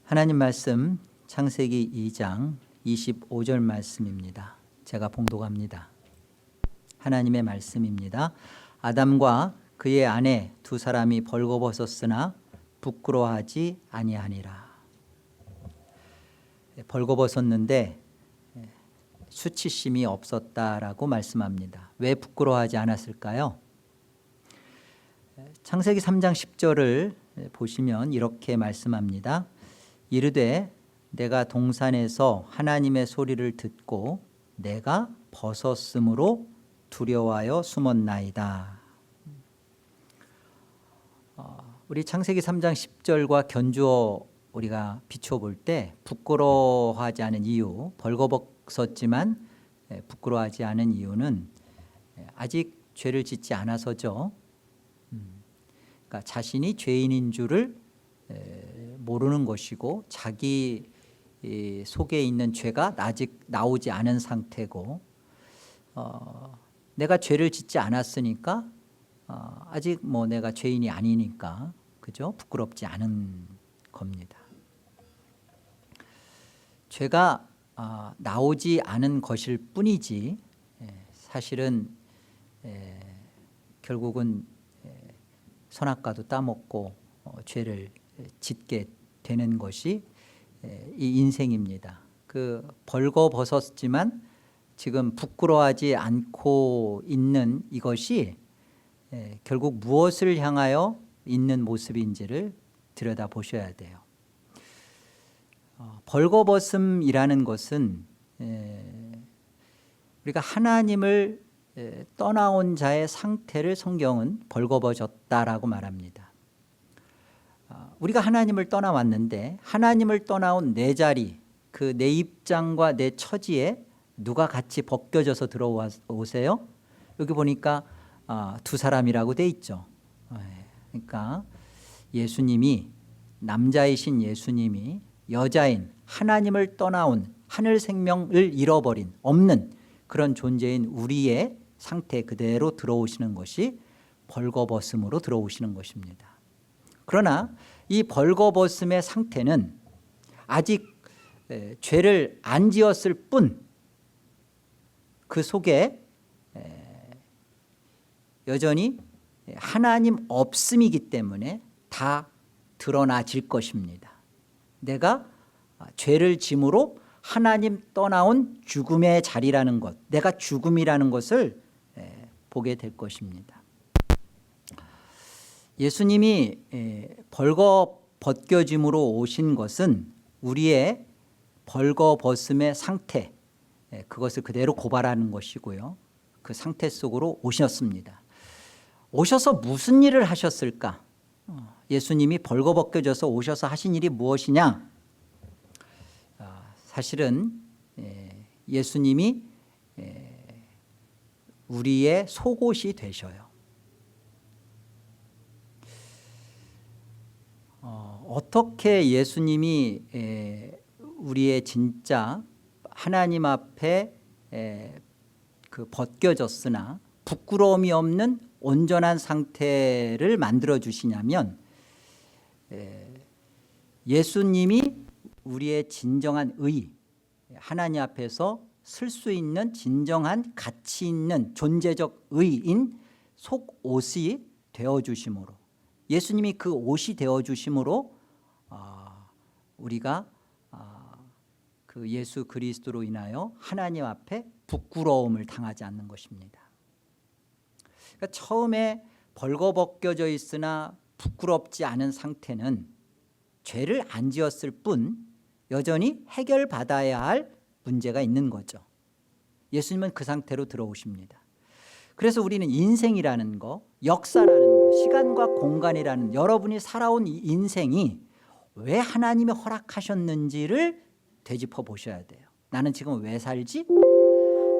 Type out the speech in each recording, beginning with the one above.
하나님 말씀 창세기 2장 25절 말씀입니다. 제가 봉독합니다. 하나님의 말씀입니다. 아담과 그의 아내 두 사람이 벌거벗었으나 부끄러워하지 아니하니라. 벌거벗었는데 수치심이 없었다라고 말씀합니다. 왜 부끄러워하지 않았을까요? 창세기 3장 10절을 보시면 이렇게 말씀합니다. 이르되 내가 동산에서 하나님의 소리를 듣고 내가 벗었으므로 두려워하여 숨었나이다. 우리 창세기 3장 10절과 견주어 우리가 비춰볼 때 부끄러워하지 않은 이유, 벌거벗었지만 부끄러워하지 않은 이유는 아직 죄를 짓지 않아서죠. 그러니까 자신이 죄인인 줄을 모르는 것이고 자기 속에 있는 죄가 아직 나오지 않은 상태고 내가 죄를 짓지 않았으니까 아직 내가 죄인이 아니니까 그죠? 부끄럽지 않은 겁니다. 죄가 나오지 않은 것일 뿐이지 사실은 결국은 선악과도 따먹고 죄를 짓게 되는 것이 이 인생입니다. 그 벌거벗었지만 지금 부끄러워하지 않고 있는 이것이 결국 무엇을 향하여 있는 모습인지를 들여다보셔야 돼요. 벌거벗음이라는 것은 우리가 하나님을 떠나온 자의 상태를 성경은 벌거벗었다라고 말합니다. 우리가 하나님을 떠나왔는데 하나님을 떠나온 내 자리, 그 내 입장과 내 처지에 누가 같이 벗겨져서 들어오세요? 여기 보니까 두 사람이라고 돼 있죠. 그러니까 예수님이, 남자이신 예수님이 여자인 하나님을 떠나온 하늘 생명을 잃어버린 없는 그런 존재인 우리의 상태 그대로 들어오시는 것이 벌거벗음으로 들어오시는 것입니다. 그러나 이 벌거벗음의 상태는 아직 죄를 안 지었을 뿐 그 속에 여전히 하나님 없음이기 때문에 다 드러나질 것입니다. 내가 죄를 짐으로 하나님 떠나온 죽음의 자리라는 것, 내가 죽음이라는 것을 보게 될 것입니다. 예수님이 벌거벗겨짐으로 오신 것은 우리의 벌거벗음의 상태, 그것을 그대로 고발하는 것이고요. 그 상태 속으로 오셨습니다. 오셔서 무슨 일을 하셨을까? 예수님이 벌거벗겨져서 오셔서 하신 일이 무엇이냐? 사실은 예수님이 우리의 속옷이 되셔요. 어떻게 예수님이 우리의 진짜 하나님 앞에 그 벗겨졌으나 부끄러움이 없는 온전한 상태를 만들어 주시냐면 예수님이 우리의 진정한 의, 하나님 앞에서 쓸 수 있는 진정한 가치 있는 존재적 의인 속옷이 되어주심으로, 예수님이 그 옷이 되어주심으로 우리가 그 예수 그리스도로 인하여 하나님 앞에 부끄러움을 당하지 않는 것입니다. 그러니까 처음에 벌거벗겨져 있으나 부끄럽지 않은 상태는 죄를 안 지었을 뿐 여전히 해결받아야 할 문제가 있는 거죠. 예수님은 그 상태로 들어오십니다. 그래서 우리는 인생이라는 거, 역사라는 거, 시간과 공간이라는 여러분이 살아온 이 인생이 왜 하나님이 허락하셨는지를 되짚어 보셔야 돼요. 나는 지금 왜 살지?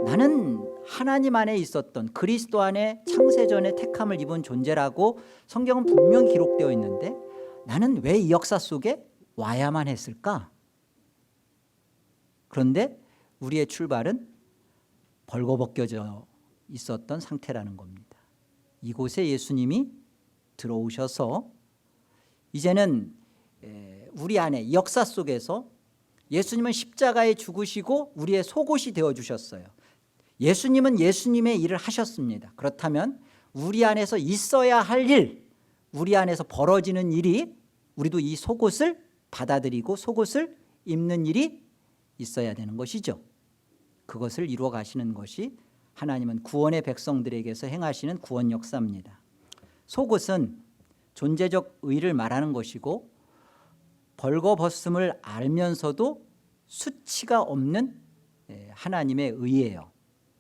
나는 하나님 안에 있었던, 그리스도 안에 창세전에 택함을 입은 존재라고 성경은 분명히 기록되어 있는데 나는 왜 이 역사 속에 와야만 했을까? 그런데 우리의 출발은 벌거벗겨져 있었던 상태라는 겁니다. 이곳에 예수님이 들어오셔서 이제는 우리 안에 역사 속에서 예수님은 십자가에 죽으시고 우리의 속옷이 되어주셨어요. 예수님은 예수님의 일을 하셨습니다. 그렇다면 우리 안에서 있어야 할 일, 우리 안에서 벌어지는 일이 우리도 이 속옷을 받아들이고 속옷을 입는 일이 있어야 되는 것이죠. 그것을 이루어 가시는 것이 하나님은 구원의 백성들에게서 행하시는 구원 역사입니다. 속옷은 존재적 의를 말하는 것이고 벌거벗음을 알면서도 수치가 없는 하나님의 의예요.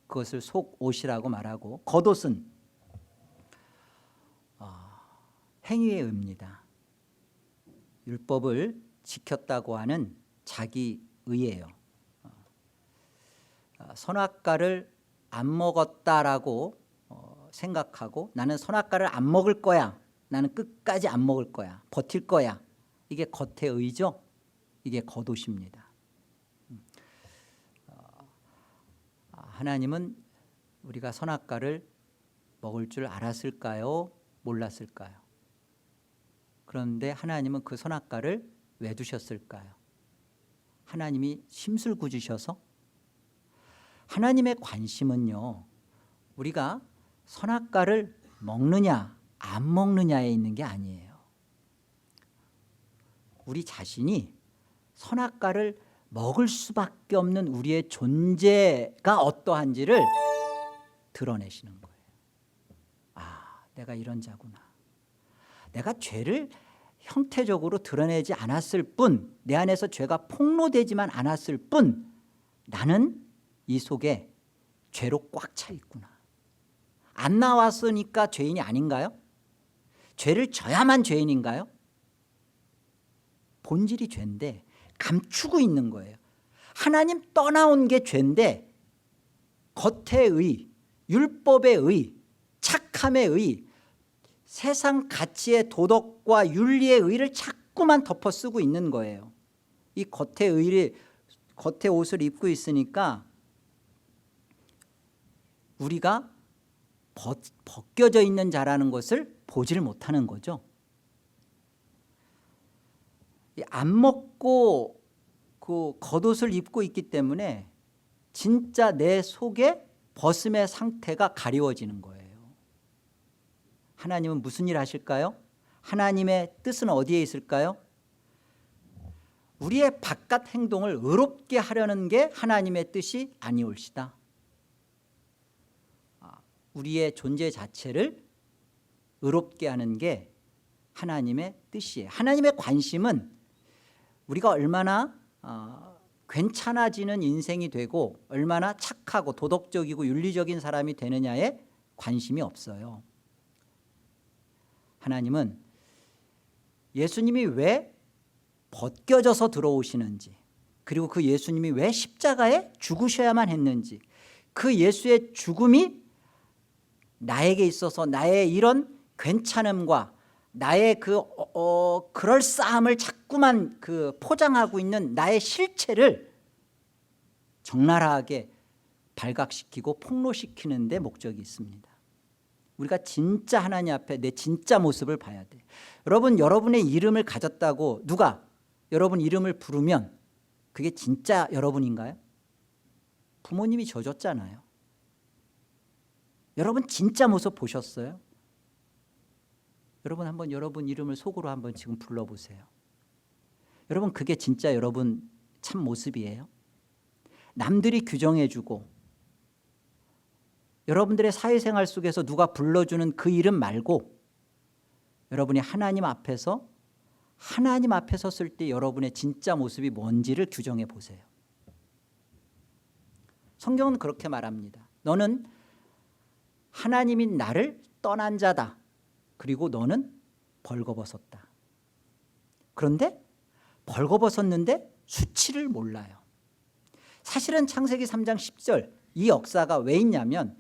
그것을 속옷이라고 말하고 겉옷은 행위의 의입니다. 율법을 지켰다고 하는 자기 의예요. 선악과를 안 먹었다라고 생각하고 나는 선악과를 안 먹을 거야. 나는 끝까지 안 먹을 거야. 버틸 거야. 이게 겉의 의죠. 이게 겉옷입니다. 하나님은 우리가 선악과를 먹을 줄 알았을까요? 몰랐을까요? 그런데 하나님은 그 선악과를 왜 두셨을까요? 하나님이 심술궂으셔서? 하나님의 관심은요, 우리가 선악과를 먹느냐 안 먹느냐에 있는 게 아니에요. 우리 자신이 선악과를 먹을 수밖에 없는 우리의 존재가 어떠한지를 드러내시는 거예요. 아, 내가 이런 자구나. 내가 죄를 형태적으로 드러내지 않았을 뿐, 내 안에서 죄가 폭로되지만 않았을 뿐, 나는 이 속에 죄로 꽉 차 있구나. 안 나왔으니까 죄인이 아닌가요? 죄를 져야만 죄인인가요? 본질이 죄인데 감추고 있는 거예요. 하나님 떠나온 게 죄인데 겉의 의, 율법의 의, 착함의 의, 세상 가치의 도덕과 윤리의 의를 자꾸만 덮어쓰고 있는 거예요. 이 겉의 의를, 겉의 옷을 입고 있으니까 우리가 벗겨져 있는 자라는 것을 보지를 못하는 거죠. 안 먹고 그 겉옷을 입고 있기 때문에 진짜 내 속에 벗음의 상태가 가리워지는 거예요. 하나님은 무슨 일 하실까요? 하나님의 뜻은 어디에 있을까요? 우리의 바깥 행동을 의롭게 하려는 게 하나님의 뜻이 아니올시다. 우리의 존재 자체를 의롭게 하는 게 하나님의 뜻이에요. 하나님의 관심은 우리가 얼마나 괜찮아지는 인생이 되고 얼마나 착하고 도덕적이고 윤리적인 사람이 되느냐에 관심이 없어요. 하나님은 예수님이 왜 벗겨져서 들어오시는지, 그리고 그 예수님이 왜 십자가에 죽으셔야만 했는지, 그 예수의 죽음이 나에게 있어서 나의 이런 괜찮음과 나의 그 그럴싸함을 자꾸만 그 포장하고 있는 나의 실체를 적나라하게 발각시키고 폭로시키는 데 목적이 있습니다. 우리가 진짜 하나님 앞에 내 진짜 모습을 봐야 돼. 여러분, 여러분의 이름을 가졌다고 누가 여러분 이름을 부르면 그게 진짜 여러분인가요? 부모님이 져줬잖아요. 여러분 진짜 모습 보셨어요? 여러분 한번 여러분 이름을 속으로 한번 지금 불러보세요. 여러분 그게 진짜 여러분 참 모습이에요? 남들이 규정해주고 여러분들의 사회생활 속에서 누가 불러주는 그 이름 말고 여러분이 하나님 앞에서 섰을 때 여러분의 진짜 모습이 뭔지를 규정해 보세요. 성경은 그렇게 말합니다. 너는 하나님이 나를 떠난 자다. 그리고 너는 벌거벗었다. 그런데 벌거벗었는데 수치를 몰라요. 사실은 창세기 3장 10절 이 역사가 왜 있냐면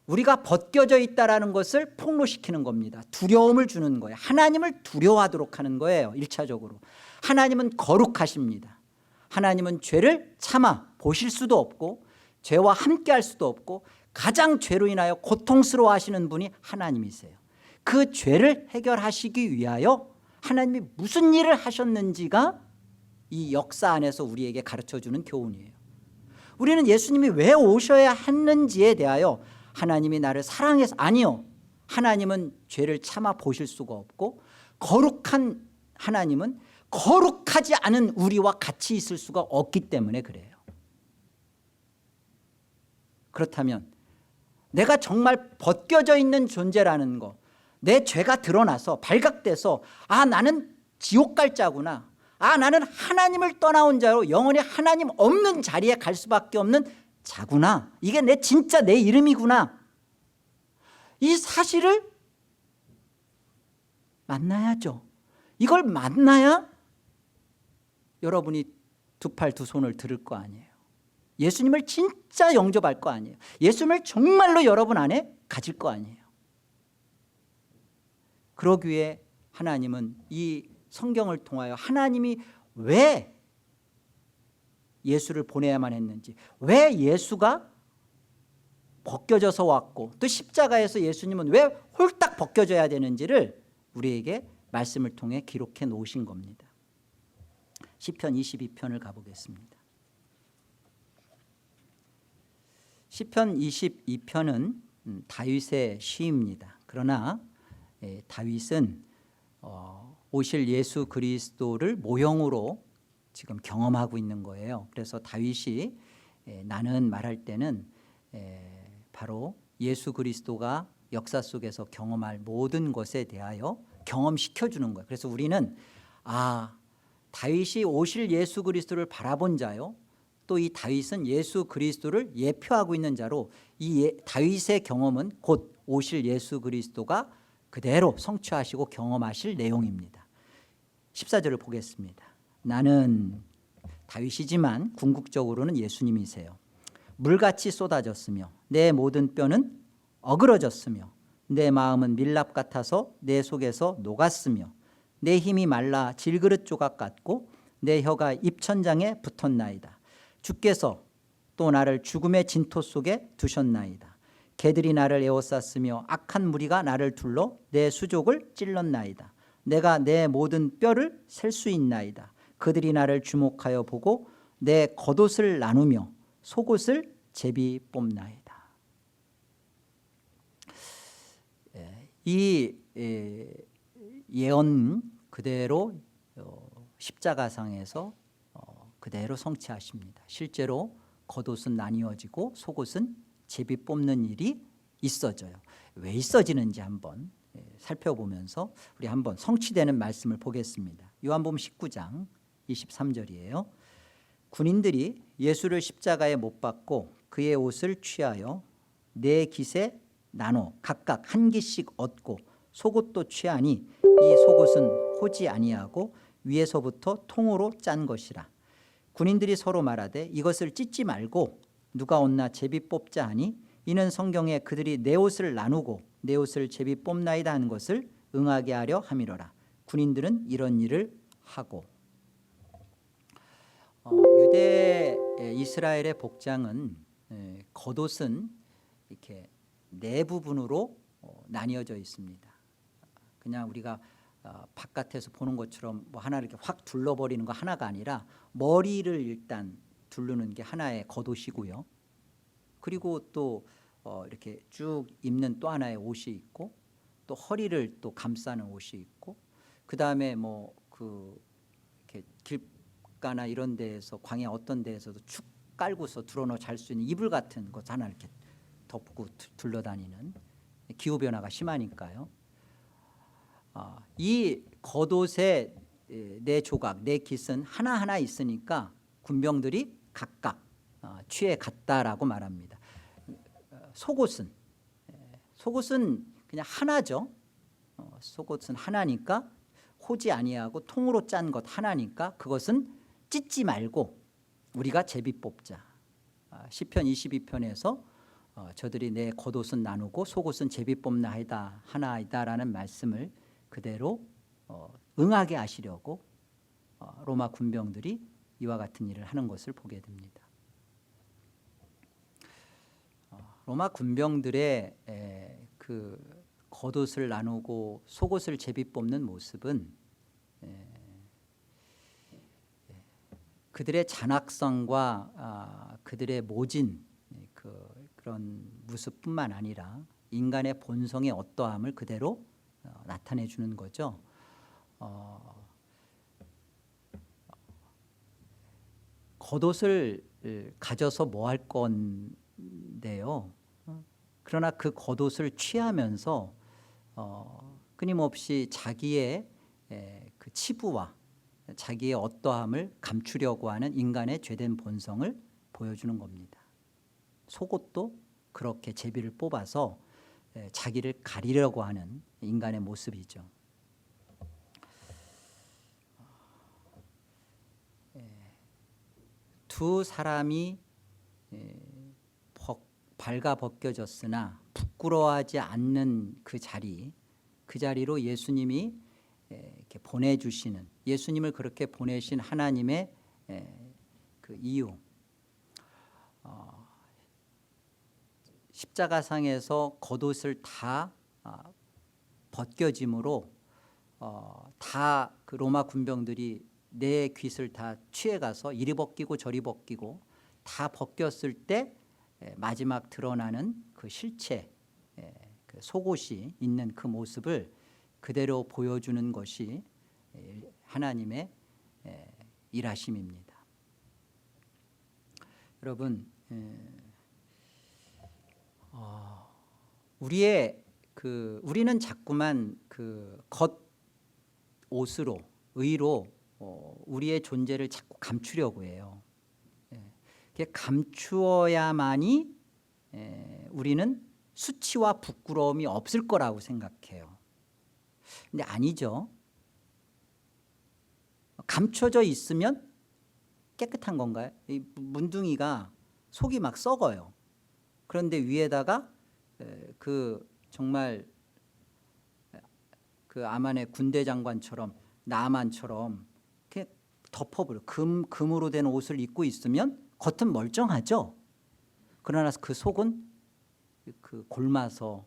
우리가 벗겨져 있다는 것을 폭로시키는 겁니다. 두려움을 주는 거예요. 하나님을 두려워하도록 하는 거예요. 1차적으로. 하나님은 거룩하십니다. 하나님은 죄를 참아 보실 수도 없고 죄와 함께 할 수도 없고 가장 죄로 인하여 고통스러워하시는 분이 하나님이세요. 그 죄를 해결하시기 위하여 하나님이 무슨 일을 하셨는지가 이 역사 안에서 우리에게 가르쳐주는 교훈이에요. 우리는 예수님이 왜 오셔야 했는지에 대하여 하나님이 나를 사랑해서, 아니요, 하나님은 죄를 참아 보실 수가 없고 거룩한 하나님은 거룩하지 않은 우리와 같이 있을 수가 없기 때문에 그래요. 그렇다면 내가 정말 벗겨져 있는 존재라는 거, 내 죄가 드러나서 발각돼서 나는 지옥 갈 자구나, 나는 하나님을 떠나온 자로 영원히 하나님 없는 자리에 갈 수밖에 없는 자구나, 이게 진짜 내 이름이구나, 이 사실을 만나야죠. 이걸 만나야 여러분이 두 팔 두 손을 들을 거 아니에요. 예수님을 진짜 영접할 거 아니에요. 예수님을 정말로 여러분 안에 가질 거 아니에요. 그러기 위해 하나님은 이 성경을 통하여 하나님이 왜 예수를 보내야만 했는지, 왜 예수가 벗겨져서 왔고 또 십자가에서 예수님은 왜 홀딱 벗겨져야 되는지를 우리에게 말씀을 통해 기록해 놓으신 겁니다. 시편 22편을 가보겠습니다. 시편 22편은 다윗의 시입니다. 그러나 다윗은 오실 예수 그리스도를 모형으로 지금 경험하고 있는 거예요. 그래서 다윗이 나는 말할 때는 바로 예수 그리스도가 역사 속에서 경험할 모든 것에 대하여 경험시켜주는 거예요. 그래서 우리는 다윗이 오실 예수 그리스도를 바라본 자요, 또 이 다윗은 예수 그리스도를 예표하고 있는 자로 이 다윗의 경험은 곧 오실 예수 그리스도가 그대로 성취하시고 경험하실 내용입니다. 14절을 보겠습니다. 나는 다윗이지만 궁극적으로는 예수님이세요. 물같이 쏟아졌으며 내 모든 뼈는 어그러졌으며 내 마음은 밀랍 같아서 내 속에서 녹았으며 내 힘이 말라 질그릇 조각 같고 내 혀가 입천장에 붙었나이다. 주께서 또 나를 죽음의 진토 속에 두셨나이다. 개들이 나를 에워쌌으며 악한 무리가 나를 둘러 내 수족을 찔렀나이다. 내가 내 모든 뼈를 셀 수 있나이다. 그들이 나를 주목하여 보고 내 겉옷을 나누며 속옷을 제비 뽑나이다. 이 예언 그대로 십자가상에서 그대로 성취하십니다. 실제로 겉옷은 나뉘어지고 속옷은 제비 뽑는 일이 있어져요. 왜 있어지는지 한번 살펴보면서 우리 한번 성취되는 말씀을 보겠습니다. 요한복음 19장 23절이에요. 군인들이 예수를 십자가에 못 박고 그의 옷을 취하여 네 깃에 나눠 각각 한 깃씩 얻고 속옷도 취하니 이 속옷은 호지 아니하고 위에서부터 통으로 짠 것이라. 군인들이 서로 말하되 이것을 찢지 말고 누가 얻나 제비 뽑자 하니 이는 성경에 그들이 내 옷을 나누고 내 옷을 제비 뽑나이다 하는 것을 응하게 하려 함이로라. 군인들은 이런 일을 하고. 유대 이스라엘의 복장은 겉옷은 이렇게 네 부분으로 나뉘어져 있습니다. 그냥 우리가 바깥에서 보는 것처럼 뭐 하나를 이렇게 확 둘러버리는 거 하나가 아니라 머리를 일단 두르는 게 하나의 겉옷이고요. 그리고 또 이렇게 쭉 입는 또 하나의 옷이 있고 또 허리를 또 감싸는 옷이 있고 그 다음에 뭐 이렇게 길가나 이런 데에서 광야 어떤 데에서도 축 깔고서 드러누워 잘 수 있는 이불 같은 것 하나 이렇게 덮고 둘러다니는, 기후 변화가 심하니까요. 이 겉옷의 네 조각, 네 깃은 하나하나 있으니까 군병들이 각각 취해 갔다라고 말합니다. 속옷은 그냥 하나죠. 속옷은 하나니까 호지 아니하고 통으로 짠 것 하나니까 그것은 찢지 말고 우리가 제비 뽑자. 시편 22편에서 저들이 내 겉옷은 나누고 속옷은 제비 뽑나 하나이다라는 말씀을 그대로 응하게 하시려고 로마 군병들이 이와 같은 일을 하는 것을 보게 됩니다. 로마 군병들의 그 겉옷을 나누고 속옷을 제비 뽑는 모습은 그들의 잔악성과 그들의 모진 그런 모습뿐만 아니라 인간의 본성의 어떠함을 그대로 나타내 주는 거죠. 겉옷을 가져서 뭐 할 건데요. 그러나 그 겉옷을 취하면서 끊임없이 자기의 그 치부와 자기의 어떠함을 감추려고 하는 인간의 죄된 본성을 보여주는 겁니다. 속옷도 그렇게 제비를 뽑아서 자기를 가리려고 하는 인간의 모습이죠. 두 사람이 발가벗겨졌으나 부끄러워하지 않는 그 자리로 예수님이 이렇게 보내주시는, 예수님을 그렇게 보내신 하나님의 그 이유, 십자가상에서 겉옷을 다 벗겨짐으로 다 그 로마 군병들이 내 깃을 다 취해가서 이리 벗기고 저리 벗기고 다 벗겼을 때 마지막 드러나는 그 실체, 그 속옷이 있는 그 모습을 그대로 보여주는 것이 하나님의 일하심입니다. 여러분, 우리는 자꾸만 그 겉옷으로, 의로 우리의 존재를 자꾸 감추려고 해요. 감추어야만이 우리는 수치와 부끄러움이 없을 거라고 생각해요. 근데 아니죠. 감춰져 있으면 깨끗한 건가요? 이 문둥이가 속이 막 썩어요. 그런데 위에다가 그 정말 그 아만의 군대 장관처럼 나만처럼 이렇게 덮어버려. 금으로 된 옷을 입고 있으면 겉은 멀쩡하죠. 그러나 그 속은 그 골마서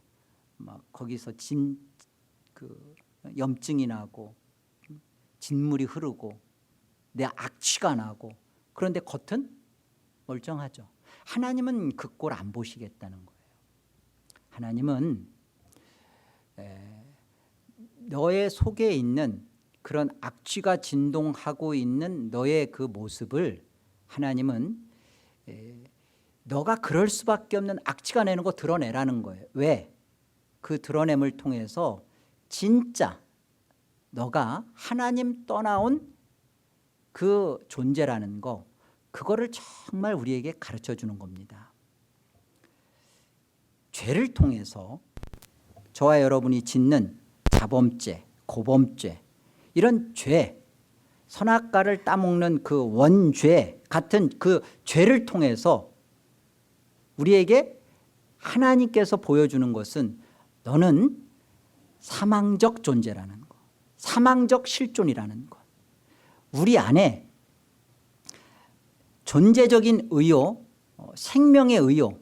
막 거기서 그 염증이 나고 진물이 흐르고 내 악취가 나고, 그런데 겉은 멀쩡하죠. 하나님은 그 꼴 안 보시겠다는 거예요. 하나님은 너의 속에 있는 그런 악취가 진동하고 있는 너의 그 모습을 하나님은 너가 그럴 수밖에 없는 악취가 내는 거 드러내라는 거예요. 왜? 그 드러냄을 통해서 진짜 너가 하나님 떠나온 그 존재라는 거, 그거를 정말 우리에게 가르쳐 주는 겁니다. 죄를 통해서 저와 여러분이 짓는 자범죄, 고범죄, 이런 죄, 선악과를 따먹는 그 원죄 같은 그 죄를 통해서 우리에게 하나님께서 보여주는 것은 너는 사망적 존재라는 것, 사망적 실존이라는 것. 우리 안에 존재적인 의요, 생명의 의요,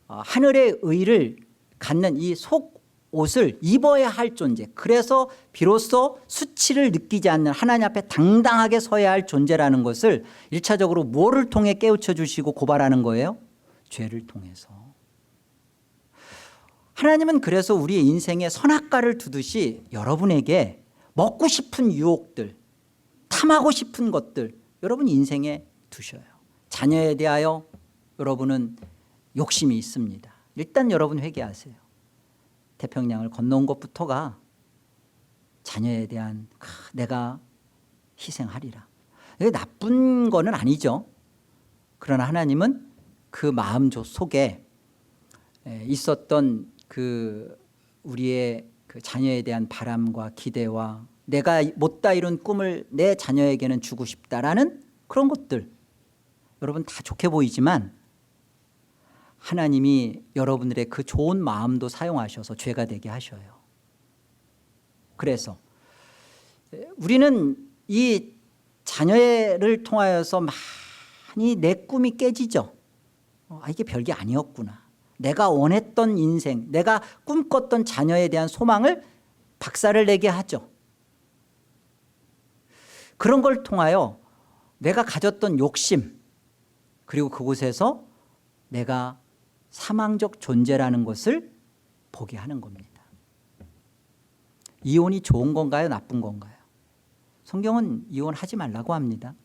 하늘의 의를 갖는 이 속옷을 입어야 할 존재, 그래서 비로소 수치를 느끼지 않는 하나님 앞에 당당하게 서야 할 존재라는 것을 1차적으로 뭐를 통해 깨우쳐 주시고 고발하는 거예요? 죄를 통해서. 하나님은 그래서 우리의 인생에 선악과를 두듯이 여러분에게 먹고 싶은 유혹들, 탐하고 싶은 것들 여러분 인생에 두셔요. 자녀에 대하여 여러분은 욕심이 있습니다. 일단 여러분 회개하세요. 태평양을 건너온 것부터가 자녀에 대한 내가 희생하리라. 이게 나쁜 거는 아니죠. 그러나 하나님은 그 마음 속에 있었던 그 우리의 그 자녀에 대한 바람과 기대와 내가 못다 이룬 꿈을 내 자녀에게는 주고 싶다라는 그런 것들, 여러분 다 좋게 보이지만 하나님이 여러분들의 그 좋은 마음도 사용하셔서 죄가 되게 하셔요. 그래서 우리는 이 자녀를 통하여서 많이 내 꿈이 깨지죠. 이게 별게 아니었구나. 내가 원했던 인생, 내가 꿈꿨던 자녀에 대한 소망을 박살을 내게 하죠. 그런 걸 통하여 내가 가졌던 욕심, 그리고 그곳에서 내가 사망적 존재라는 것을 보게 하는 겁니다. 이혼이 좋은 건가요? 나쁜 건가요? 성경은 이혼하지 말라고 합니다.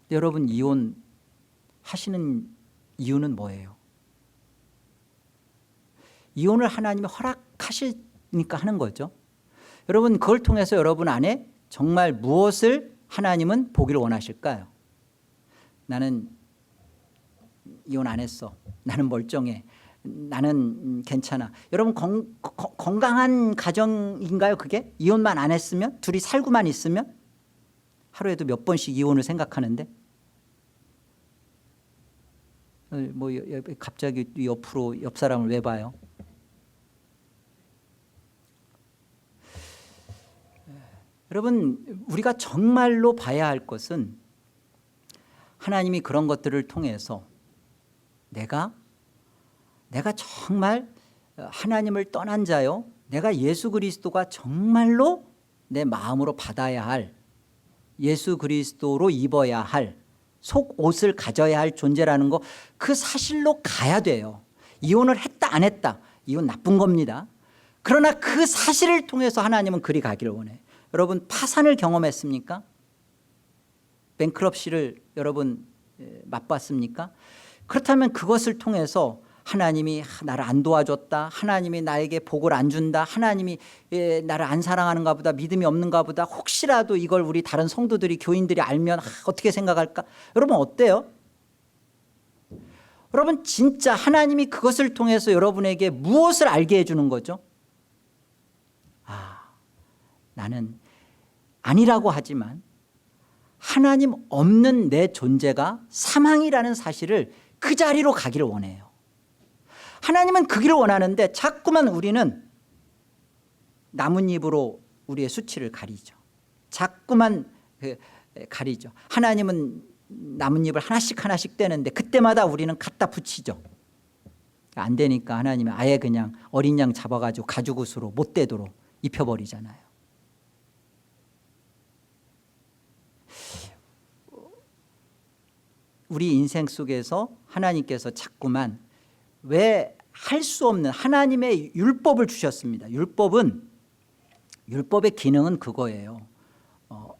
근데 여러분, 이혼하시는 이유는 뭐예요? 이혼을 하나님이 허락하시니까 하는 거죠. 여러분, 그걸 통해서 여러분 안에 정말 무엇을 하나님은 보기를 원하실까요? 나는 이혼 안 했어. 나는 멀쩡해. 나는 괜찮아. 여러분, 건강한 가정인가요 그게? 이혼만 안 했으면? 둘이 살고만 있으면? 하루에도 몇 번씩 이혼을 생각하는데? 뭐 갑자기 옆으로 옆 사람을 왜 봐요? 여러분, 우리가 정말로 봐야 할 것은 하나님이 그런 것들을 통해서 내가 정말 하나님을 떠난 자요, 내가 예수 그리스도가 정말로 내 마음으로 받아야 할, 예수 그리스도로 입어야 할, 속옷을 가져야 할 존재라는 거, 그 사실로 가야 돼요. 이혼을 했다 안 했다, 이혼 나쁜 겁니다. 그러나 그 사실을 통해서 하나님은 그리 가기를 원해요. 여러분, 파산을 경험했습니까? 뱅크럽시를 여러분 맛봤습니까? 그렇다면 그것을 통해서 하나님이 나를 안 도와줬다, 하나님이 나에게 복을 안 준다, 하나님이 나를 안 사랑하는가 보다, 믿음이 없는가 보다, 혹시라도 이걸 우리 다른 성도들이, 교인들이 알면 어떻게 생각할까? 여러분, 어때요? 여러분, 진짜 하나님이 그것을 통해서 여러분에게 무엇을 알게 해주는 거죠? 나는 아니라고 하지만 하나님 없는 내 존재가 사망이라는 사실을 그 자리로 가기를 원해요. 하나님은 그 길을 원하는데 자꾸만 우리는 나뭇잎으로 우리의 수치를 가리죠. 자꾸만 가리죠. 하나님은 나뭇잎을 하나씩 떼는데 그때마다 우리는 갖다 붙이죠. 안 되니까 하나님은 아예 그냥 어린 양 잡아가지고 가죽옷으로 못 떼도록 입혀버리잖아요. 우리 인생 속에서 하나님께서 자꾸만 왜 할 수 없는 하나님의 율법을 주셨습니다. 율법의 기능은 그거예요.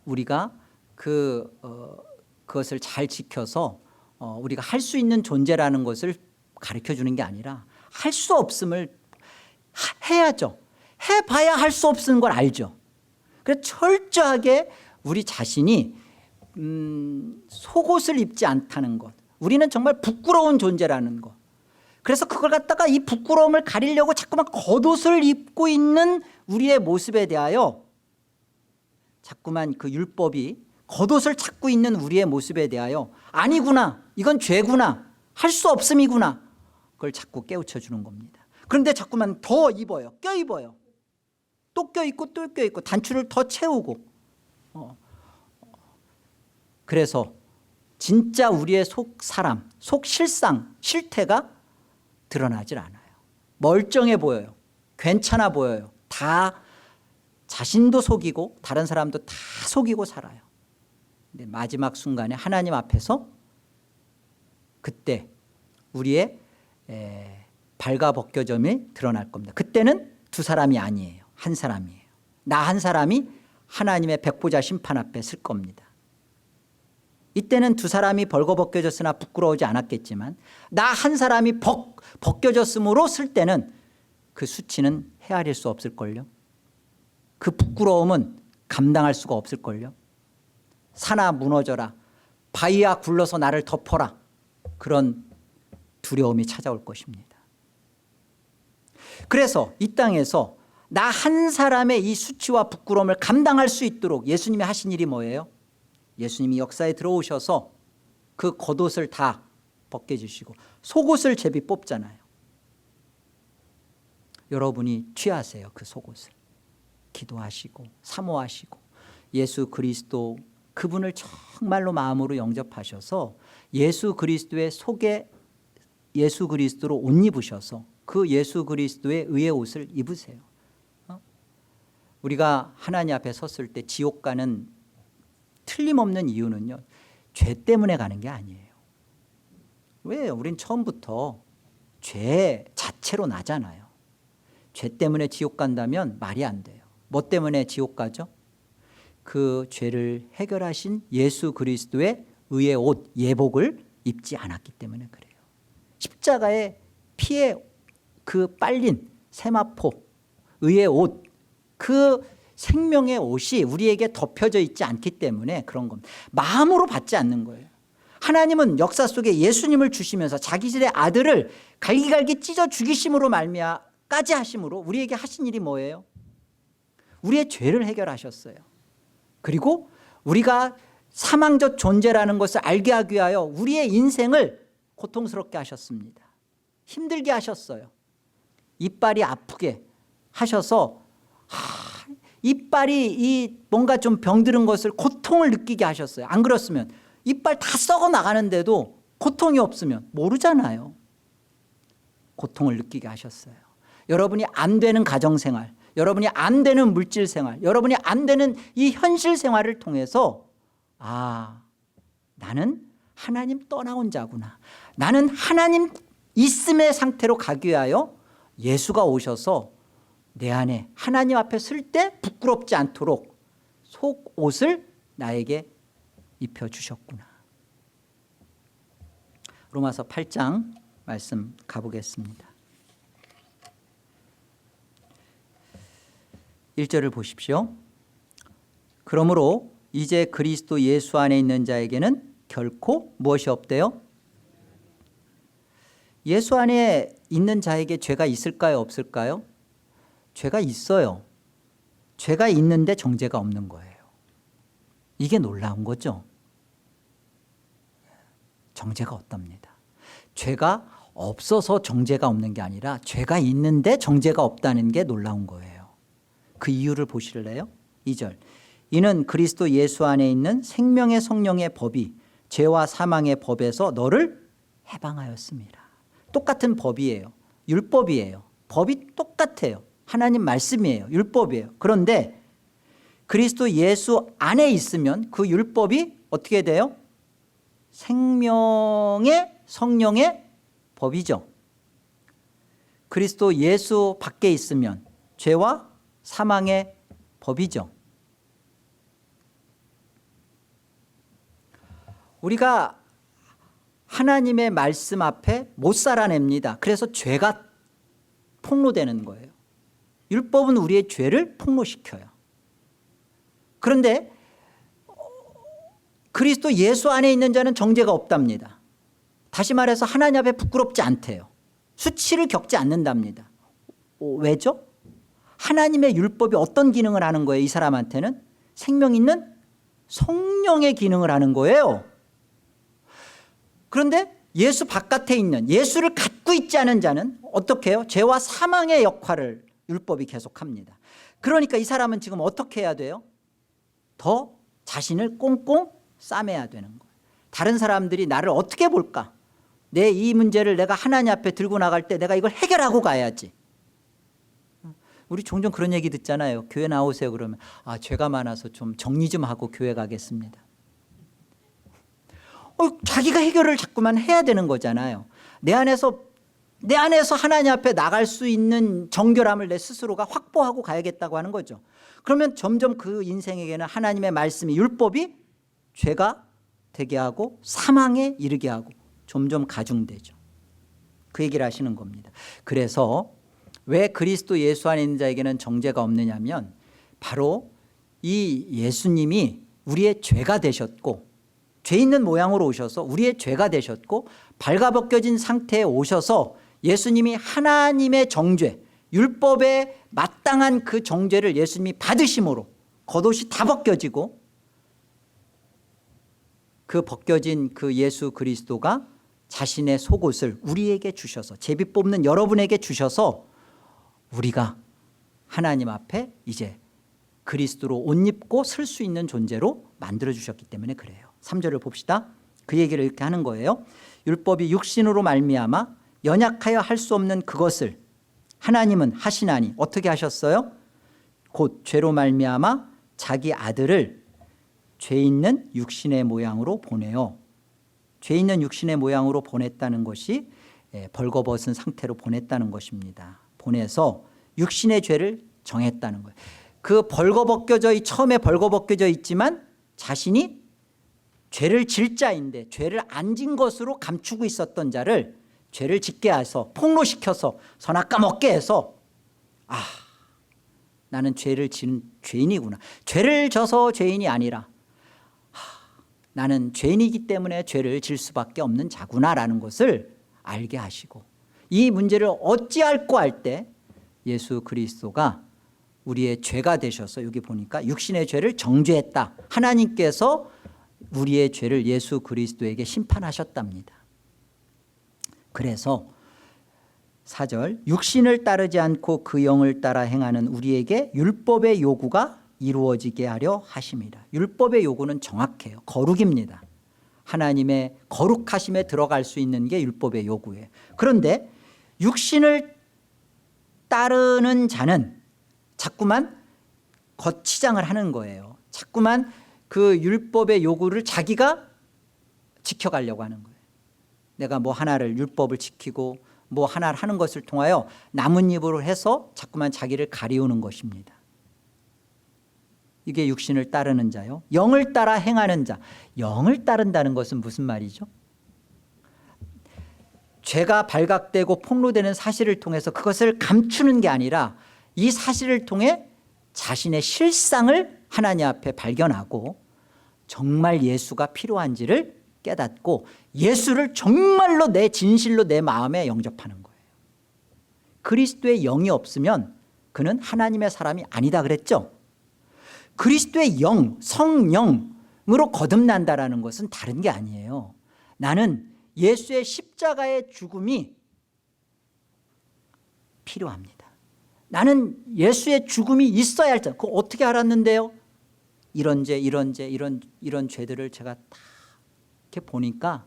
우리가 그것을 잘 지켜서 우리가 할 수 있는 존재라는 것을 가르쳐 주는 게 아니라 할 수 없음을 해야죠. 해봐야 할 수 없는 걸 알죠. 그래서 철저하게 우리 자신이 속옷을 입지 않다는 것, 우리는 정말 부끄러운 존재라는 것, 그래서 그걸 갖다가 이 부끄러움을 가리려고 자꾸만 겉옷을 입고 있는 우리의 모습에 대하여 자꾸만 그 율법이 겉옷을 찾고 있는 우리의 모습에 대하여 아니구나, 이건 죄구나, 할 수 없음이구나, 그걸 자꾸 깨우쳐 주는 겁니다. 그런데 자꾸만 더 입어요. 껴입어요. 또 껴입고 또 껴입고 단추를 더 채우고 그래서 진짜 우리의 속 사람, 속 실상, 실태가 드러나질 않아요. 멀쩡해 보여요. 괜찮아 보여요. 다 자신도 속이고 다른 사람도 다 속이고 살아요. 근데 마지막 순간에 하나님 앞에서 그때 우리의 발가벗겨짐이 드러날 겁니다. 그때는 두 사람이 아니에요. 한 사람이에요. 나 한 사람이 하나님의 백보자 심판 앞에 설 겁니다. 이때는 두 사람이 벌거벗겨졌으나 부끄러우지 않았겠지만 나 한 사람이 벗겨졌으므로 쓸 때는 그 수치는 헤아릴 수 없을걸요. 그 부끄러움은 감당할 수가 없을걸요. 산아 무너져라, 바위야 굴러서 나를 덮어라, 그런 두려움이 찾아올 것입니다. 그래서 이 땅에서 나 한 사람의 이 수치와 부끄러움을 감당할 수 있도록 예수님이 하신 일이 뭐예요? 예수님이 역사에 들어오셔서 그 겉옷을 다 벗겨주시고 속옷을 제비 뽑잖아요. 여러분이 취하세요. 그 속옷을 기도하시고 사모하시고 예수 그리스도 그분을 정말로 마음으로 영접하셔서 예수 그리스도의 속에 예수 그리스도로 옷 입으셔서 그 예수 그리스도의 의의 옷을 입으세요. 우리가 하나님 앞에 섰을 때 지옥 가는 틀림없는 이유는요, 죄 때문에 가는 게 아니에요. 왜요? 우린 처음부터 죄 자체로 나잖아요. 죄 때문에 지옥 간다면 말이 안 돼요. 뭐 때문에 지옥 가죠? 그 죄를 해결하신 예수 그리스도의 의의 옷, 예복을 입지 않았기 때문에 그래요. 십자가의 피에 그 빨린 세마포, 의의 옷, 그 생명의 옷이 우리에게 덮여져 있지 않기 때문에 그런 겁니다. 마음으로 받지 않는 거예요. 하나님은 역사 속에 예수님을 주시면서 자기들의 아들을 갈기갈기 찢어 죽이심으로 말미암아까지 하심으로 우리에게 하신 일이 뭐예요? 우리의 죄를 해결하셨어요. 그리고 우리가 사망적 존재라는 것을 알게 하기 위하여 우리의 인생을 고통스럽게 하셨습니다. 힘들게 하셨어요. 이빨이 아프게 하셔서 이빨이 뭔가 좀 병들은 것을 고통을 느끼게 하셨어요. 안 그렇으면 이빨 다 썩어 나가는데도 고통이 없으면 모르잖아요. 고통을 느끼게 하셨어요. 여러분이 안 되는 가정생활, 여러분이 안 되는 물질생활, 여러분이 안 되는 이 현실생활을 통해서 나는 하나님 떠나온 자구나, 나는 하나님 있음의 상태로 가기 위하여 예수가 오셔서 내 안에 하나님 앞에 설 때 부끄럽지 않도록 속옷을 나에게 입혀주셨구나. 로마서 8장 말씀 가보겠습니다. 1절을 보십시오. 그러므로 이제 그리스도 예수 안에 있는 자에게는 결코 무엇이 없대요? 예수 안에 있는 자에게 죄가 있을까요, 없을까요? 죄가 있어요. 죄가 있는데 정죄가 없는 거예요. 이게 놀라운 거죠. 정죄가 없답니다. 죄가 없어서 정죄가 없는 게 아니라 죄가 있는데 정죄가 없다는 게 놀라운 거예요. 그 이유를 보실래요? 2절. 이는 그리스도 예수 안에 있는 생명의 성령의 법이 죄와 사망의 법에서 너를 해방하였습니다. 똑같은 법이에요. 율법이에요. 법이 똑같아요. 하나님 말씀이에요. 율법이에요. 그런데 그리스도 예수 안에 있으면 그 율법이 어떻게 돼요? 생명의 성령의 법이죠. 그리스도 예수 밖에 있으면 죄와 사망의 법이죠. 우리가 하나님의 말씀 앞에 못 살아냅니다. 그래서 죄가 폭로되는 거예요. 율법은 우리의 죄를 폭로시켜요. 그런데 그리스도 예수 안에 있는 자는 정죄가 없답니다. 다시 말해서 하나님 앞에 부끄럽지 않대요. 수치를 겪지 않는답니다. 왜죠? 하나님의 율법이 어떤 기능을 하는 거예요? 이 사람한테는 생명 있는 성령의 기능을 하는 거예요. 그런데 예수 바깥에 있는, 예수를 갖고 있지 않은 자는 어떻게 해요? 죄와 사망의 역할을 율법이 계속합니다. 그러니까 이 사람은 지금 어떻게 해야 돼요? 더 자신을 꽁꽁 싸매야 되는 거예요. 다른 사람들이 나를 어떻게 볼까? 내 이 문제를 내가 하나님 앞에 들고 나갈 때 내가 이걸 해결하고 가야지. 우리 종종 그런 얘기 듣잖아요. 교회 나오세요 그러면 죄가 많아서 좀 정리 좀 하고 교회 가겠습니다. 자기가 해결을 자꾸만 해야 되는 거잖아요. 내 안에서 하나님 앞에 나갈 수 있는 정결함을 내 스스로가 확보하고 가야겠다고 하는 거죠. 그러면 점점 그 인생에게는 하나님의 말씀이, 율법이 죄가 되게 하고 사망에 이르게 하고 점점 가중되죠. 그 얘기를 하시는 겁니다. 그래서 왜 그리스도 예수 안에 있는 자에게는 정죄가 없느냐면 바로 이 예수님이 우리의 죄가 되셨고 죄 있는 모양으로 오셔서 우리의 죄가 되셨고 발가벗겨진 상태에 오셔서 예수님이 하나님의 정죄, 율법에 마땅한 그 정죄를 예수님이 받으심으로 겉옷이 다 벗겨지고 그 벗겨진 그 예수 그리스도가 자신의 속옷을 우리에게 주셔서, 제비 뽑는 여러분에게 주셔서 우리가 하나님 앞에 이제 그리스도로 옷 입고 설 수 있는 존재로 만들어주셨기 때문에 그래요. 3절을 봅시다. 그 얘기를 이렇게 하는 거예요. 율법이 육신으로 말미암아 연약하여 할 수 없는 그것을 하나님은 하시나니 어떻게 하셨어요? 곧 죄로 말미암아 자기 아들을 죄 있는 육신의 모양으로 보내요. 죄 있는 육신의 모양으로 보냈다는 것이 벌거벗은 상태로 보냈다는 것입니다. 보내서 육신의 죄를 정했다는 거예요. 그 처음에 벌거벗겨져 있지만 자신이 죄를 질 자인데 죄를 안 진 것으로 감추고 있었던 자를 죄를 짓게 해서 폭로시켜서 선악과 먹게 해서 나는 죄를 지은 죄인이구나. 죄를 져서 죄인이 아니라 나는 죄인이기 때문에 죄를 질 수밖에 없는 자구나라는 것을 알게 하시고, 이 문제를 어찌할꼬 할 때 예수 그리스도가 우리의 죄가 되셔서, 여기 보니까 육신의 죄를 정죄했다. 하나님께서 우리의 죄를 예수 그리스도에게 심판하셨답니다. 그래서 4절, 육신을 따르지 않고 그 영을 따라 행하는 우리에게 율법의 요구가 이루어지게 하려 하심이라. 율법의 요구는 정확해요. 거룩입니다. 하나님의 거룩하심에 들어갈 수 있는 게 율법의 요구예요. 그런데 육신을 따르는 자는 자꾸만 거치장을 하는 거예요. 자꾸만 그 율법의 요구를 자기가 지켜가려고 하는 거예요. 내가 뭐 하나를 율법을 지키고 뭐 하나를 하는 것을 통하여 나뭇잎으로 해서 자꾸만 자기를 가리우는 것입니다. 이게 육신을 따르는 자요. 영을 따라 행하는 자. 영을 따른다는 것은 무슨 말이죠? 죄가 발각되고 폭로되는 사실을 통해서 그것을 감추는 게 아니라 이 사실을 통해 자신의 실상을 하나님 앞에 발견하고 정말 예수가 필요한지를 깨닫고 예수를 정말로 내 진실로 내 마음에 영접하는 거예요. 그리스도의 영이 없으면 그는 하나님의 사람이 아니다 그랬죠. 그리스도의 영, 성령으로 거듭난다라는 것은 다른 게 아니에요. 나는 예수의 십자가의 죽음이 필요합니다. 나는 예수의 죽음이 있어야 할 자. 그거 어떻게 알았는데요? 이런 죄들을 제가 다 이렇게 보니까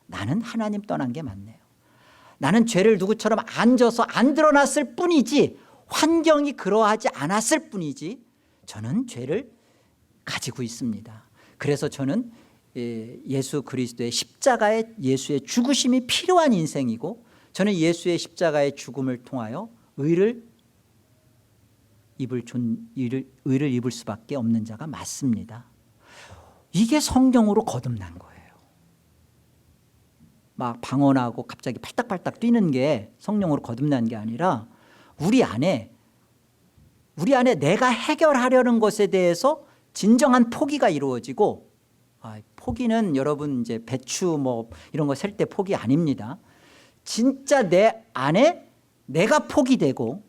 나는 하나님 떠난 게 맞네요. 나는 죄를 누구처럼 안 져서 안 드러났을 뿐이지, 환경이 그러하지 않았을 뿐이지 저는 죄를 가지고 있습니다. 그래서 저는 예수 그리스도의 십자가의 예수의 죽으심이 필요한 인생이고, 저는 예수의 십자가의 죽음을 통하여 의를 입을 수밖에 없는 자가 맞습니다. 이게 성령으로 거듭난 거예요. 막 방언하고 갑자기 팔딱팔딱 뛰는 게 성령으로 거듭난 게 아니라 우리 안에 내가 해결하려는 것에 대해서 진정한 포기가 이루어지고, 포기는 여러분 이제 배추 뭐 이런 거 셀 때 포기 아닙니다. 진짜 내 안에 내가 포기되고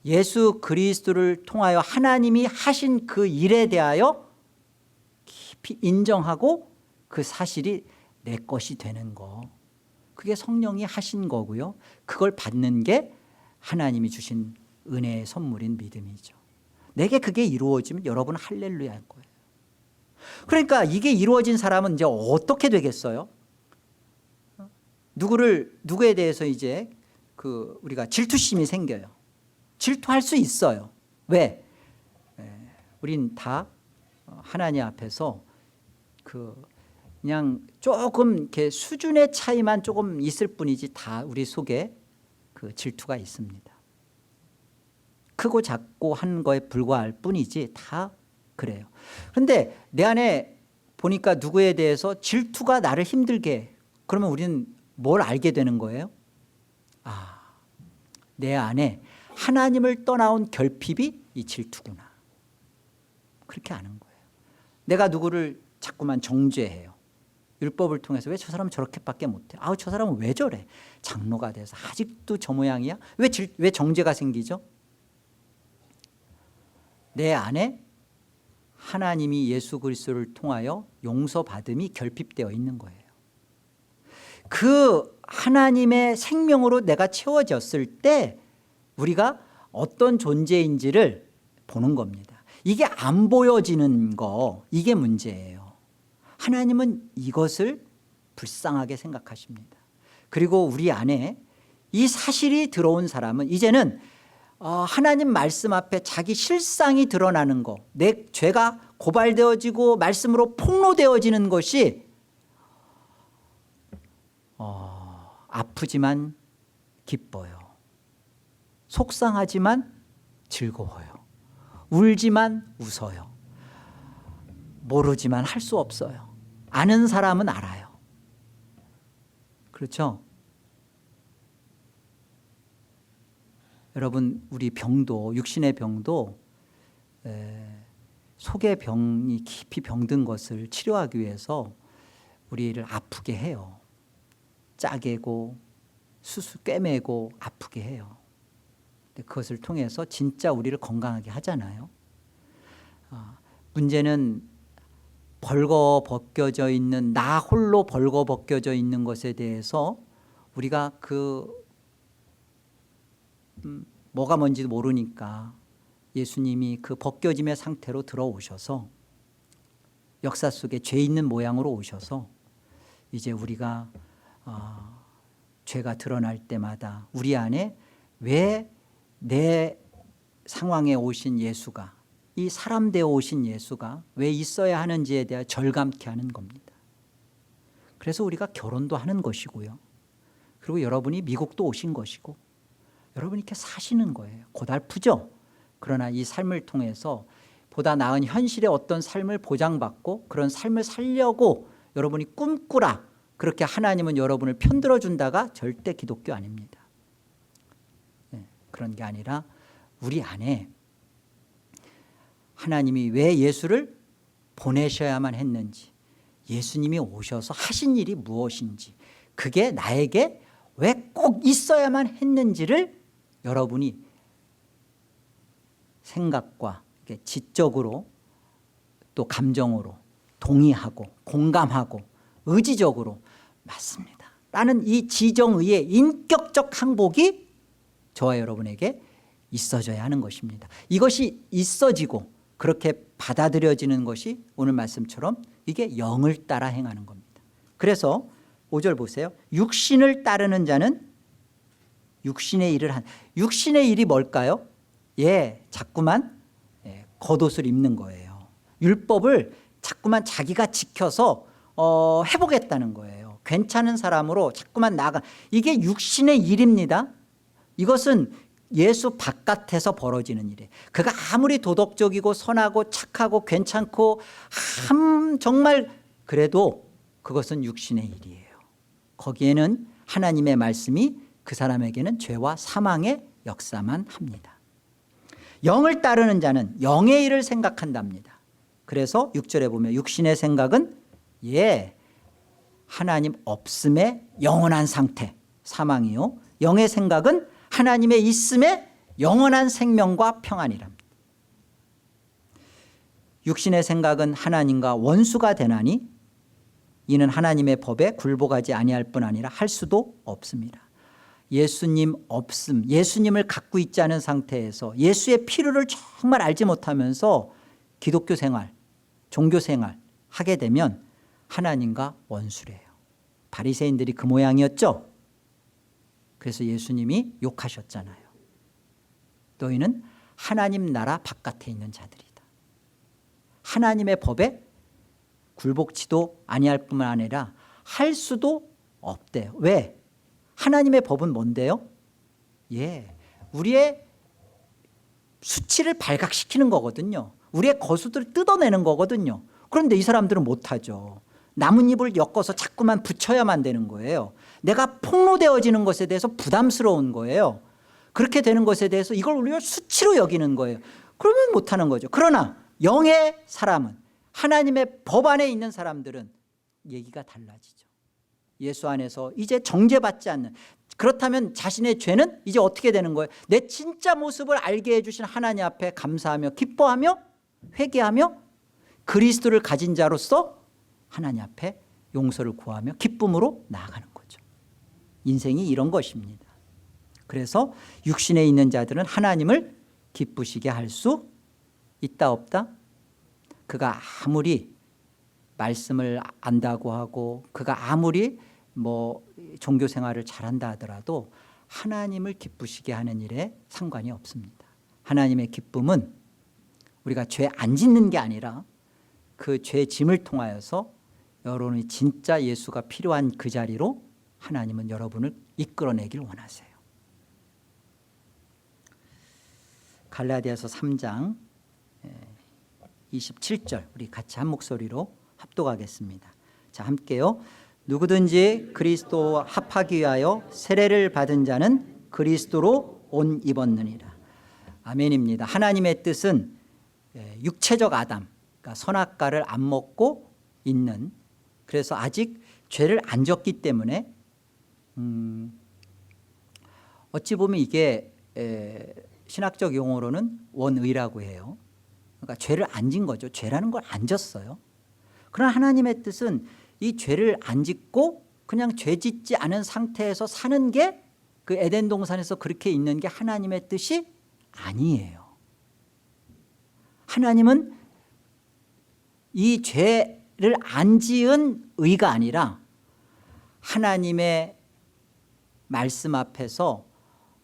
예수 그리스도를 통하여 하나님이 하신 그 일에 대하여 깊이 인정하고 그 사실이 내 것이 되는 거, 그게 성령이 하신 거고요. 그걸 받는 게 하나님이 주신 은혜의 선물인 믿음이죠. 내게 그게 이루어지면 여러분 할렐루야일 거예요. 그러니까 이게 이루어진 사람은 이제 어떻게 되겠어요? 누구에 대해서 이제 우리가 질투심이 생겨요. 질투할 수 있어요. 왜? 우린 다 하나님 앞에서 그냥 조금 이렇게 수준의 차이만 조금 있을 뿐이지 다 우리 속에 그 질투가 있습니다. 크고 작고 한 거에 불과할 뿐이지 다 그래요. 그런데 내 안에 보니까 누구에 대해서 질투가 나를 힘들게 해. 그러면 우리는 뭘 알게 되는 거예요? 내 안에 하나님을 떠나온 결핍이 이 질투구나. 그렇게 아는 거예요. 내가 누구를 자꾸만 정죄해요. 율법을 통해서 왜 저 사람은 저렇게밖에 못해? 저 사람은 왜 저래? 장로가 돼서 아직도 저 모양이야? 왜 정죄가 생기죠? 내 안에 하나님이 예수 그리스도를 통하여 용서받음이 결핍되어 있는 거예요. 그 하나님의 생명으로 내가 채워졌을 때 우리가 어떤 존재인지를 보는 겁니다. 이게 안 보여지는 거, 이게 문제예요. 하나님은 이것을 불쌍하게 생각하십니다. 그리고 우리 안에 이 사실이 들어온 사람은 이제는 하나님 말씀 앞에 자기 실상이 드러나는 것, 내 죄가 고발되어지고 말씀으로 폭로되어지는 것이 아프지만 기뻐요. 속상하지만 즐거워요. 울지만 웃어요. 모르지만 할 수 없어요. 아는 사람은 알아요. 그렇죠? 여러분, 우리 병도, 육신의 병도 속의 병이 깊이 병든 것을 치료하기 위해서 우리를 아프게 해요. 짜개고 수수 꿰매고 아프게 해요. 근데 그것을 통해서 진짜 우리를 건강하게 하잖아요. 문제는 벌거벗겨져 있는, 나 홀로 벌거벗겨져 있는 것에 대해서 우리가 뭐가 뭔지도 모르니까 예수님이 그 벗겨짐의 상태로 들어오셔서 역사 속에 죄 있는 모양으로 오셔서 이제 우리가 죄가 드러날 때마다 우리 안에 왜 내 상황에 오신 예수가, 이 사람 되어 오신 예수가 왜 있어야 하는지에 대해 절감케 하는 겁니다. 그래서 우리가 결혼도 하는 것이고요. 그리고 여러분이 미국도 오신 것이고 여러분이 이렇게 사시는 거예요. 고달프죠? 그러나 이 삶을 통해서 보다 나은 현실의 어떤 삶을 보장받고 그런 삶을 살려고 여러분이 꿈꾸라, 그렇게 하나님은 여러분을 편들어 준다가 절대 기독교 아닙니다. 그런 게 아니라 우리 안에 하나님이 왜 예수를 보내셔야만 했는지, 예수님이 오셔서 하신 일이 무엇인지, 그게 나에게 왜 꼭 있어야만 했는지를 여러분이 생각과 지적으로 또 감정으로 동의하고 공감하고 의지적으로 맞습니다 라는 이 지정의의 인격적 항복이 저와 여러분에게 있어져야 하는 것입니다. 이것이 있어지고 그렇게 받아들여지는 것이 오늘 말씀처럼 이게 영을 따라 행하는 겁니다. 그래서 5절 보세요. 육신을 따르는 자는 육신의 일을 육신의 일이 뭘까요? 자꾸만 겉옷을 입는 거예요. 율법을 자꾸만 자기가 지켜서 해보겠다는 거예요. 괜찮은 사람으로 자꾸만 나아가, 이게 육신의 일입니다. 이것은 예수 바깥에서 벌어지는 일이에요. 그가 아무리 도덕적이고 선하고 착하고 괜찮고 정말 그래도 그것은 육신의 일이에요. 거기에는 하나님의 말씀이 그 사람에게는 죄와 사망의 역사만 합니다. 영을 따르는 자는 영의 일을 생각한답니다. 그래서 6절에 보면 육신의 생각은 하나님 없음의 영원한 상태, 사망이요. 영의 생각은 하나님의 있음의 영원한 생명과 평안이랍니다. 육신의 생각은 하나님과 원수가 되나니 이는 하나님의 법에 굴복하지 아니할 뿐 아니라 할 수도 없습니다. 예수님 없음, 예수님을 갖고 있지 않은 상태에서 예수의 필요를 정말 알지 못하면서 기독교 생활, 종교 생활 하게 되면 하나님과 원수래요. 바리새인들이 그 모양이었죠. 그래서 예수님이 욕하셨잖아요. 너희는 하나님 나라 바깥에 있는 자들이다. 하나님의 법에 굴복치도 아니할 뿐만 아니라 할 수도 없대요. 왜? 하나님의 법은 뭔데요? 우리의 수치를 발각시키는 거거든요. 우리의 거수들을 뜯어내는 거거든요. 그런데 이 사람들은 못하죠. 나뭇잎을 엮어서 자꾸만 붙여야만 되는 거예요. 내가 폭로되어지는 것에 대해서 부담스러운 거예요. 그렇게 되는 것에 대해서 이걸 우리가 수치로 여기는 거예요. 그러면 못하는 거죠. 그러나 영의 사람은, 하나님의 법 안에 있는 사람들은 얘기가 달라지죠. 예수 안에서 이제 정죄받지 않는, 그렇다면 자신의 죄는 이제 어떻게 되는 거예요? 내 진짜 모습을 알게 해주신 하나님 앞에 감사하며 기뻐하며 회개하며 그리스도를 가진 자로서 하나님 앞에 용서를 구하며 기쁨으로 나아가는 거죠. 인생이 이런 것입니다. 그래서 육신에 있는 자들은 하나님을 기쁘시게 할 수 있다 없다? 그가 아무리 말씀을 안다고 하고 그가 아무리 종교 생활을 잘한다 하더라도 하나님을 기쁘시게 하는 일에 상관이 없습니다. 하나님의 기쁨은 우리가 죄 안 짓는 게 아니라 그 죄 짐을 통하여서 여러분이 진짜 예수가 필요한 그 자리로 하나님은 여러분을 이끌어내길 원하세요. 갈라디아서 3장 27절 우리 같이 한 목소리로 합독하겠습니다. 자, 함께요. 누구든지 그리스도와 합하기 위하여 세례를 받은 자는 그리스도로 옷 입었느니라. 아멘입니다. 하나님의 뜻은 육체적 아담, 그러니까 선악과를 안 먹고 있는, 그래서 아직 죄를 안 졌기 때문에 어찌 보면 이게 신학적 용어로는 원의라고 해요. 그러니까 죄를 안 진 거죠. 죄라는 걸 안 졌어요. 그러나 하나님의 뜻은 이 죄를 안 짓고 그냥 죄 짓지 않은 상태에서 사는 게, 그 에덴 동산에서 그렇게 있는 게 하나님의 뜻이 아니에요. 하나님은 이 죄를 안 지은 의가 아니라 하나님의 말씀 앞에서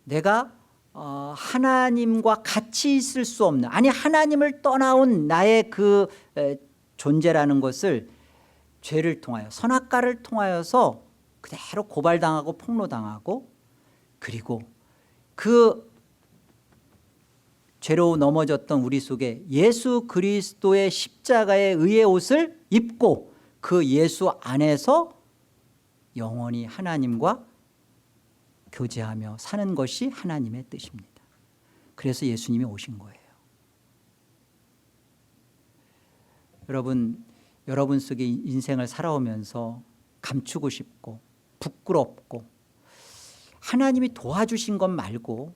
내가 하나님과 같이 있을 수 없는, 아니 하나님을 떠나온 나의 그 존재라는 것을 죄를 통하여, 선악과를 통하여서 그대로 고발당하고 폭로당하고, 그리고 그 죄로 넘어졌던 우리 속에 예수 그리스도의 십자가의 의의 옷을 입고 그 예수 안에서 영원히 하나님과 교제하며 사는 것이 하나님의 뜻입니다. 그래서 예수님이 오신 거예요. 여러분 속에 인생을 살아오면서 감추고 싶고 부끄럽고 하나님이 도와주신 것 말고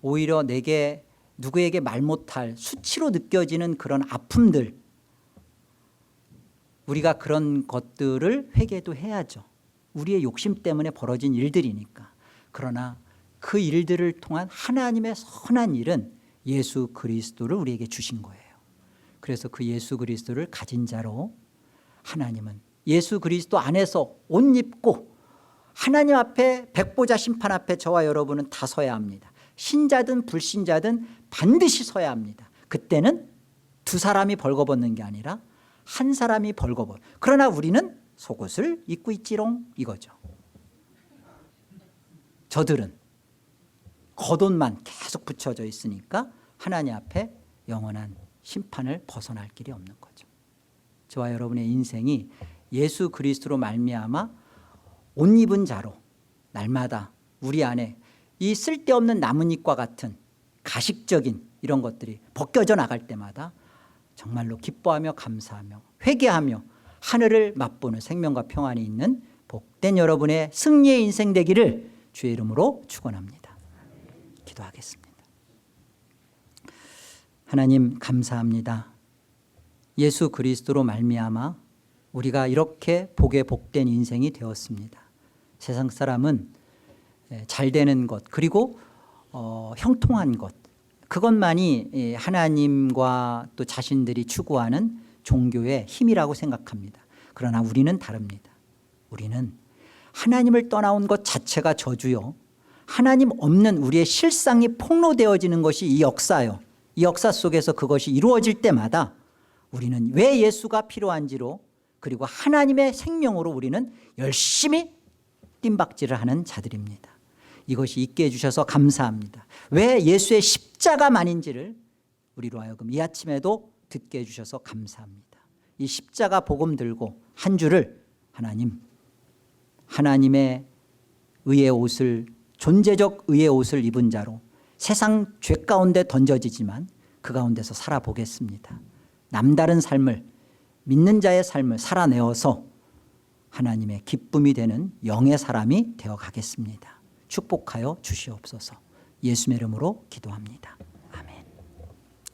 오히려 내게 누구에게 말 못할 수치로 느껴지는 그런 아픔들, 우리가 그런 것들을 회개도 해야죠. 우리의 욕심 때문에 벌어진 일들이니까. 그러나 그 일들을 통한 하나님의 선한 일은 예수 그리스도를 우리에게 주신 거예요. 그래서 그 예수 그리스도를 가진 자로 하나님은 예수 그리스도 안에서 옷 입고 하나님 앞에 백보자 심판 앞에 저와 여러분은 다 서야 합니다. 신자든 불신자든 반드시 서야 합니다. 그때는 두 사람이 벌거벗는 게 아니라 한 사람이 벌거벗. 그러나 우리는 속옷을 입고 있지롱 이거죠. 저들은 겉옷만 계속 붙여져 있으니까 하나님 앞에 영원한 심판을 벗어날 길이 없는 거죠. 저와 여러분의 인생이 예수 그리스도로 말미암아 옷 입은 자로 날마다 우리 안에 이 쓸데없는 나뭇잎과 같은 가식적인 이런 것들이 벗겨져 나갈 때마다 정말로 기뻐하며 감사하며 회개하며 하늘을 맛보는 생명과 평안이 있는 복된 여러분의 승리의 인생 되기를 주의 이름으로 축원합니다. 기도하겠습니다. 하나님 감사합니다. 예수 그리스도로 말미암아 우리가 이렇게 복에 복된 인생이 되었습니다. 세상 사람은 잘 되는 것, 그리고 형통한 것, 그것만이 하나님과 또 자신들이 추구하는 종교의 힘이라고 생각합니다. 그러나 우리는 다릅니다. 우리는 하나님을 떠나온 것 자체가 저주요, 하나님 없는 우리의 실상이 폭로되어지는 것이 이 역사요. 이 역사 속에서 그것이 이루어질 때마다 우리는 왜 예수가 필요한지로, 그리고 하나님의 생명으로 우리는 열심히 뜀박질을 하는 자들입니다. 이것이 있게 해주셔서 감사합니다. 왜 예수의 십자가만인지를 우리로 하여금 이 아침에도 듣게 해주셔서 감사합니다. 이 십자가 복음 들고 한 주를 하나님의 의의 옷을, 존재적 의의 옷을 입은 자로 세상 죄 가운데 던져지지만 그 가운데서 살아보겠습니다. 남다른 삶을, 믿는 자의 삶을 살아내어서 하나님의 기쁨이 되는 영의 사람이 되어 가겠습니다. 축복하여 주시옵소서. 예수의 이름으로 기도합니다.